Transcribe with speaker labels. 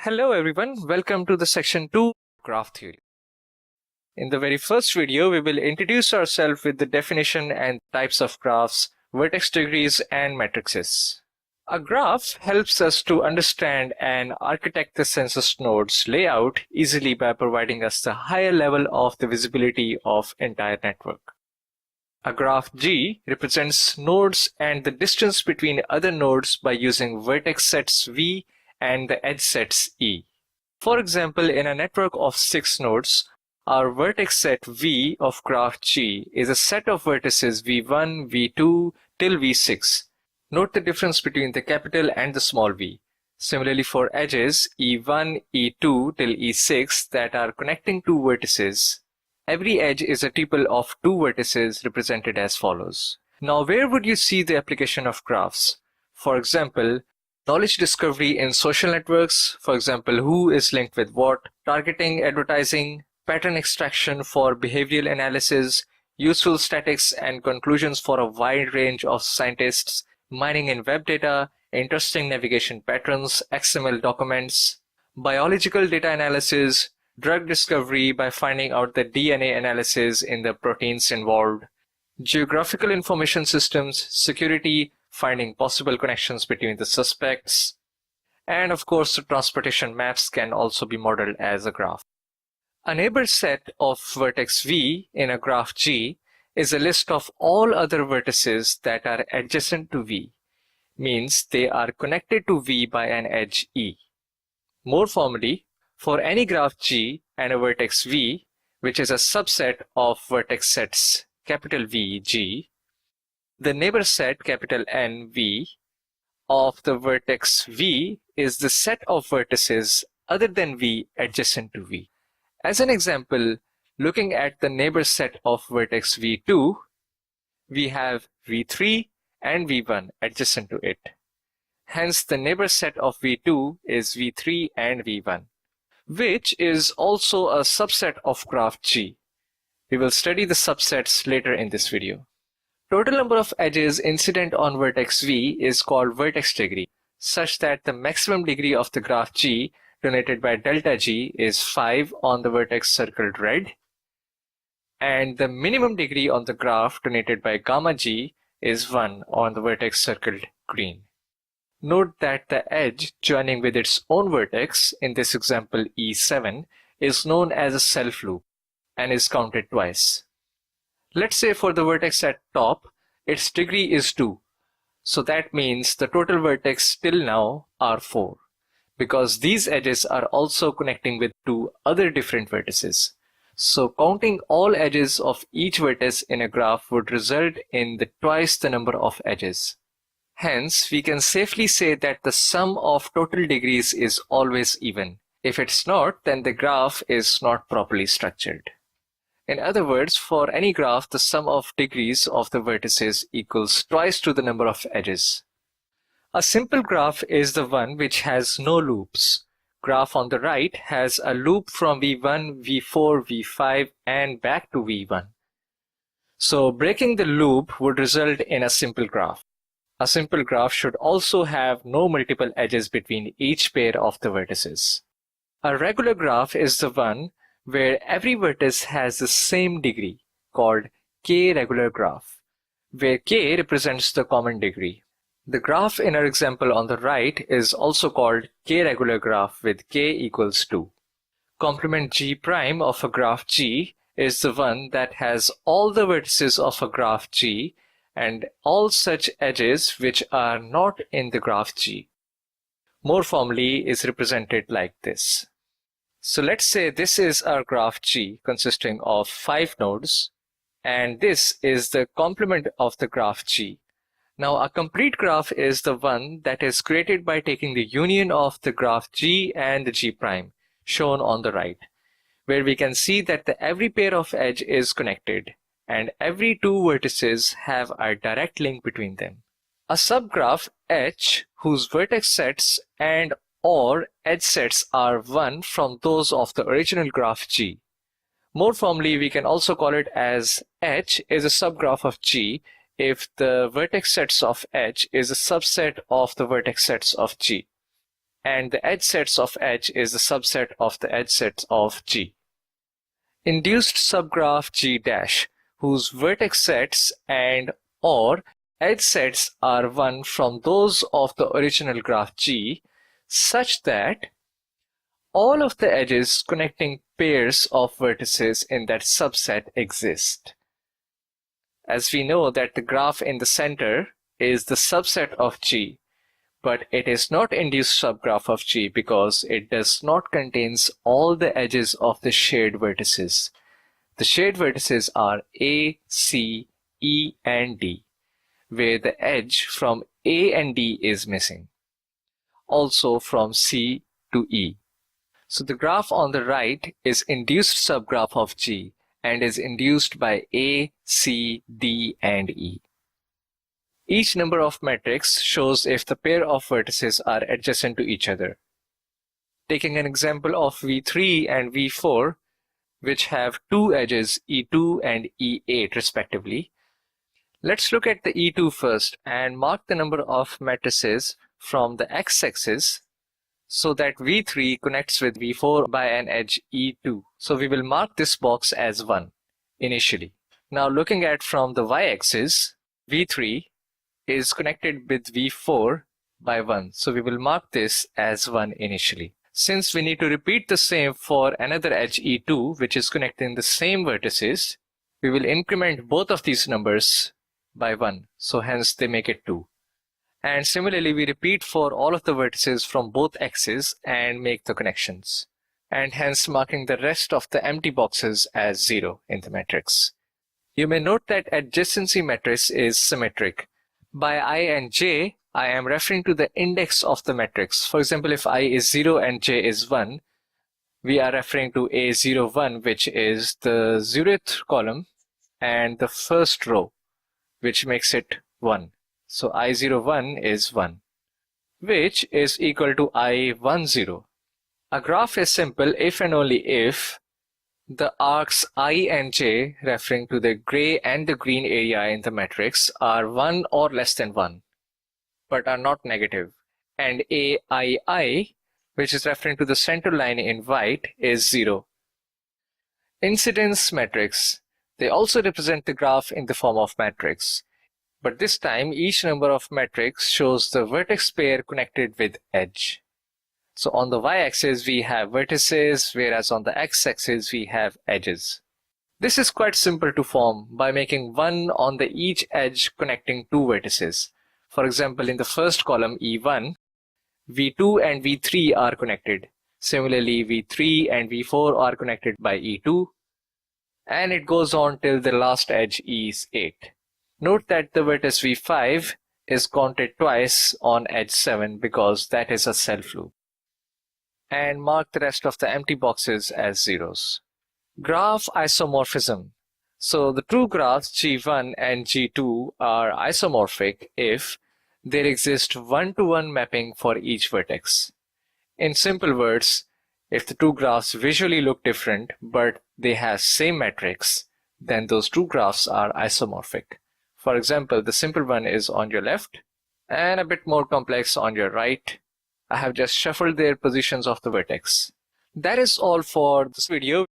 Speaker 1: Hello everyone, welcome to the section 2 graph theory. In the very first video, we will introduce ourselves with the definition and types of graphs, vertex degrees and matrices. A graph helps us to understand and architect the census nodes layout easily by providing us the higher level of the visibility of entire network. A graph G represents nodes and the distance between other nodes by using vertex sets V and the edge sets E. For example, in a network of 6 nodes, our vertex set V of graph G is a set of vertices V1, V2 till V6. Note the difference between the capital and the small v. Similarly, for edges E1, E2 till E6 that are connecting two vertices, every edge is a tuple of two vertices represented as follows. Now, where would you see the application of graphs? For example, knowledge discovery in social networks, for example, who is linked with what, targeting advertising, pattern extraction for behavioral analysis, useful statistics and conclusions for a wide range of scientists, mining in web data, interesting navigation patterns, XML documents, biological data analysis, drug discovery by finding out the DNA analysis in the proteins involved, geographical information systems, security, finding possible connections between the suspects, and of course the transportation maps can also be modeled as a graph. A neighbor set of vertex V in a graph G is a list of all other vertices that are adjacent to V, means they are connected to V by an edge E. More formally, for any graph G and a vertex V, which is a subset of vertex sets capital V, G, the neighbor set capital N, V of the vertex V is the set of vertices other than V adjacent to V. As an example, looking at the neighbor set of vertex V2, we have V3 and V1 adjacent to it. Hence, the neighbor set of V2 is V3 and V1, which is also a subset of graph G. We will study the subsets later in this video. Total number of edges incident on vertex V is called vertex degree, such that the maximum degree of the graph G denoted by delta G is 5 on the vertex circled red, and the minimum degree on the graph denoted by gamma G is 1 on the vertex circled green. Note that the edge joining with its own vertex, in this example E7, is known as a self loop and is counted twice. Let's say for the vertex at top, its degree is 2. So that means the total vertex till now are 4, because these edges are also connecting with two other different vertices. So counting all edges of each vertex in a graph would result in twice the number of edges. Hence, we can safely say that the sum of total degrees is always even. If it's not, then the graph is not properly structured. In other words, for any graph, the sum of degrees of the vertices equals twice to the number of edges. A simple graph is the one which has no loops. Graph on the right has a loop from V1, V4, V5 and back to V1. So breaking the loop would result in a simple graph. A simple graph should also have no multiple edges between each pair of the vertices. A regular graph is the one where every vertex has the same degree, called k-regular graph, where k represents the common degree. The graph in our example on the right is also called k-regular graph with k equals 2. Complement G prime of a graph G is the one that has all the vertices of a graph G and all such edges which are not in the graph G. More formally is represented like this. So let's say this is our graph G consisting of 5 nodes, and this is the complement of the graph G. Now a complete graph is the one that is created by taking the union of the graph G and the G prime, shown on the right, where we can see that every pair of edge is connected, and every two vertices have a direct link between them. A subgraph H whose vertex sets and or edge sets are 1 from those of the original graph G. More formally, we can also call it as H is a subgraph of G if the vertex sets of H is a subset of the vertex sets of G. and the edge sets of H is the subset of the edge sets of G. Induced subgraph G dash, whose vertex sets and or edge sets are one from those of the original graph G, such that all of the edges connecting pairs of vertices in that subset exist. As we know that the graph in the center is the subset of G, but it is not induced subgraph of G because it does not contain all the edges of the shared vertices. The shared vertices are A, C, E, and D, where the edge from A and D is missing. Also from C to E. So the graph on the right is induced subgraph of G and is induced by A, C, D, and E. Each number of matrix shows if the pair of vertices are adjacent to each other. Taking an example of V3 and V4, which have two edges E2 and E8 respectively, let's look at the E2 first and mark the number of matrices from the x-axis so that V3 connects with V4 by an edge E2. So we will mark this box as 1 initially. Now looking at from the y-axis, V3 is connected with V4 by 1. So we will mark this as 1 initially. Since we need to repeat the same for another edge E2, which is connecting the same vertices, we will increment both of these numbers by 1. So hence they make it 2. And similarly, we repeat for all of the vertices from both axes and make the connections. And hence marking the rest of the empty boxes as 0 in the matrix. You may note that adjacency matrix is symmetric. By I and j, I am referring to the index of the matrix. For example, if I is 0 and j is 1, we are referring to A01, which is the 0th column and the first row, which makes it 1. So I01 is 1, which is equal to I10. A graph is simple if and only if the arcs I and j, referring to the gray and the green area in the matrix, are 1 or less than 1, but are not negative. And AII, which is referring to the center line in white, is 0. Incidence matrix. They also represent the graph in the form of matrix. But this time, each number of matrix shows the vertex pair connected with edge. So on the y-axis, we have vertices, whereas on the x-axis, we have edges. This is quite simple to form by making 1 on the each edge connecting two vertices. For example, in the first column, E1, V2 and V3 are connected. Similarly, V3 and V4 are connected by E2. And it goes on till the last edge E8. Note that the vertex V5 is counted twice on edge 7 because that is a self-loop. And mark the rest of the empty boxes as zeros. Graph isomorphism. So the two graphs G1 and G2 are isomorphic if there exists one-to-one mapping for each vertex. In simple words, if the two graphs visually look different but they have same matrix, then those two graphs are isomorphic. For example, the simple one is on your left and a bit more complex on your right. I have just shuffled their positions of the vertex. That is all for this video.